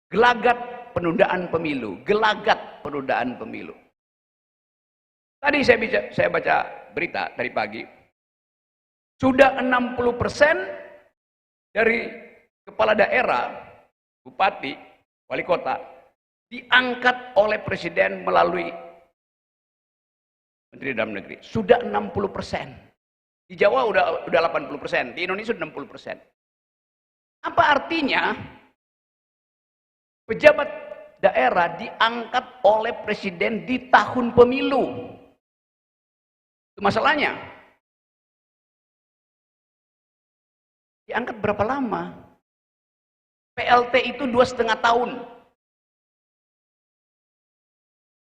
Gelagat penundaan pemilu, gelagat penundaan pemilu. Tadi saya baca berita tadi pagi, sudah 60% dari kepala daerah, bupati, wali kota diangkat oleh presiden melalui Menteri Dalam Negeri. Sudah 60%. Di Jawa udah 80%, di Indonesia sudah 60%. Apa artinya? Pejabat daerah diangkat oleh presiden di tahun pemilu. Itu masalahnya. Diangkat berapa lama? PLT itu 2,5 tahun.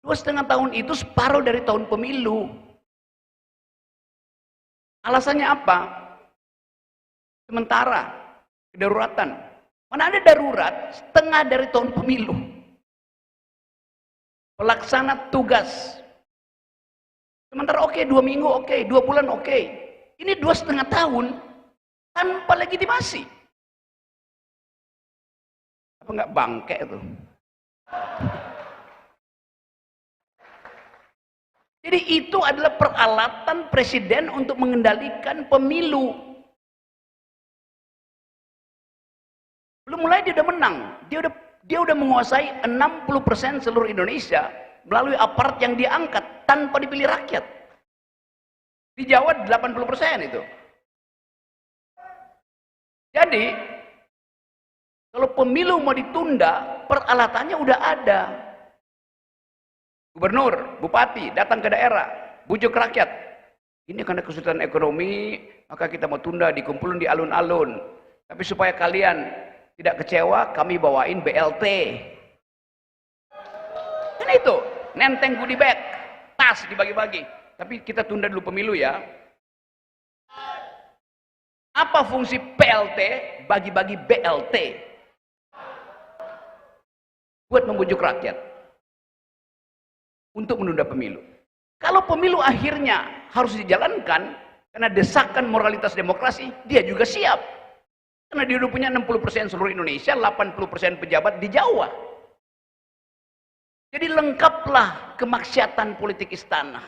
2,5 tahun itu separuh dari tahun pemilu. Alasannya apa? Sementara, kedaruratan. Mana ada darurat setengah dari tahun pemilu. Pelaksana tugas. Sementara oke, 2 minggu oke, 2 bulan oke. Ini 2,5 tahun tanpa legitimasi. Apa enggak bangke itu? Jadi itu adalah peralatan presiden untuk mengendalikan pemilu. Belum mulai dia udah menang. Dia udah menguasai 60% seluruh Indonesia melalui aparat yang diangkat tanpa dipilih rakyat. Di Jawa 80% itu. Jadi kalau pemilu mau ditunda, peralatannya udah ada. Gubernur, bupati datang ke daerah, bujuk rakyat. Ini karena kesulitan ekonomi, maka kita mau tunda, dikumpulin di alun-alun. Tapi supaya kalian tidak kecewa, kami bawain BLT. Kan itu, nenteng goodie bag, tas dibagi-bagi. Tapi kita tunda dulu pemilu ya. Apa fungsi PLT? Bagi-bagi BLT. Buat membujuk rakyat untuk menunda pemilu. Kalau pemilu akhirnya harus dijalankan karena desakan moralitas demokrasi, dia juga siap. Karena dia udah punya 60% seluruh Indonesia, 80% pejabat di Jawa. Jadi lengkaplah kemaksiatan politik istana.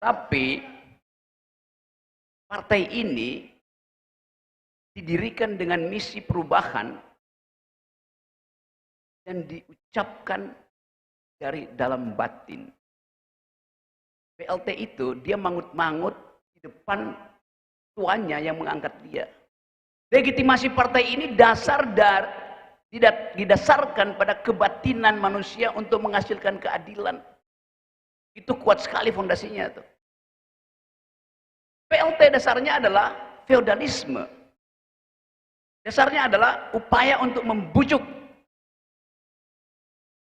Tapi partai ini didirikan dengan misi perubahan dan diucapkan dari dalam batin. PLT itu dia mangut-mangut di depan tuannya yang mengangkat dia. Legitimasi partai ini didasarkan pada kebatinan manusia untuk menghasilkan keadilan. Itu kuat sekali fondasinya tuh. PLT dasarnya adalah feodalisme. Dasarnya adalah upaya untuk membujuk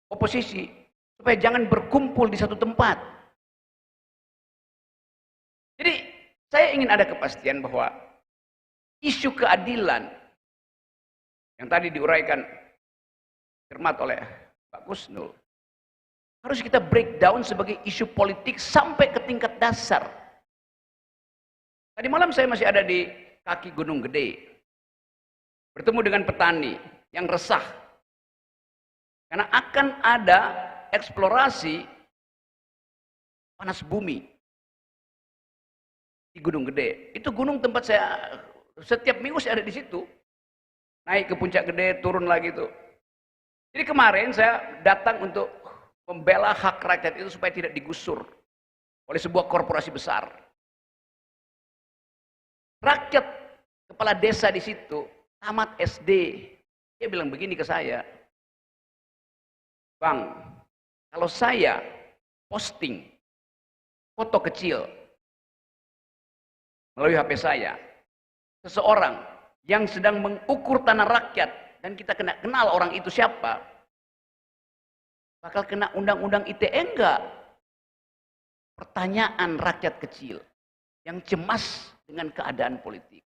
oposisi supaya jangan berkumpul di satu tempat. Jadi saya ingin ada kepastian bahwa isu keadilan yang tadi diuraikan cermat oleh Pak Kusnul harus kita breakdown sebagai isu politik sampai ke tingkat dasar. Tadi malam saya masih ada di kaki Gunung Gede. Bertemu dengan petani yang resah karena akan ada eksplorasi panas bumi di Gunung Gede. Itu gunung tempat saya setiap minggu saya ada di situ, naik ke puncak Gede, turun lagi tuh. Jadi kemarin saya datang untuk membela hak rakyat itu supaya tidak digusur oleh sebuah korporasi besar. Rakyat kepala desa di situ tamat SD, dia bilang begini ke saya, Bang, kalau saya posting foto kecil melalui HP saya, seseorang yang sedang mengukur tanah rakyat dan kita kenal orang itu siapa, bakal kena undang-undang ITE enggak? Pertanyaan rakyat kecil yang cemas dengan keadaan politik.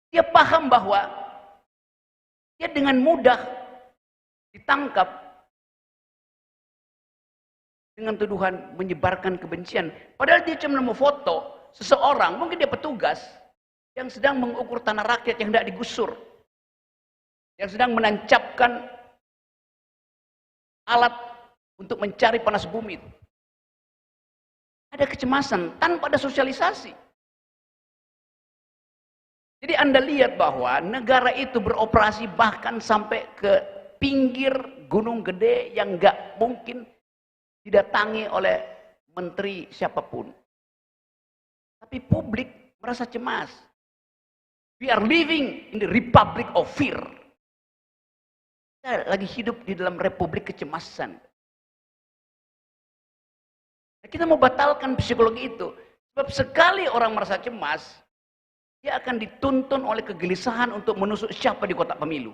Dia paham bahwa dia dengan mudah ditangkap dengan tuduhan menyebarkan kebencian. Padahal dia cuma mau foto, seseorang, mungkin dia petugas, yang sedang mengukur tanah rakyat yang hendak digusur, yang sedang menancapkan alat untuk mencari panas bumi itu. Ada kecemasan tanpa ada sosialisasi. Jadi Anda lihat bahwa negara itu beroperasi bahkan sampai ke pinggir gunung gede yang nggak mungkin didatangi oleh menteri siapapun. Tapi publik merasa cemas. We are living in the republic of fear. Kita lagi hidup di dalam republik kecemasan. Kita mau batalkan psikologi itu. Sebab sekali orang merasa cemas, dia akan dituntun oleh kegelisahan untuk menusuk siapa di kotak pemilu.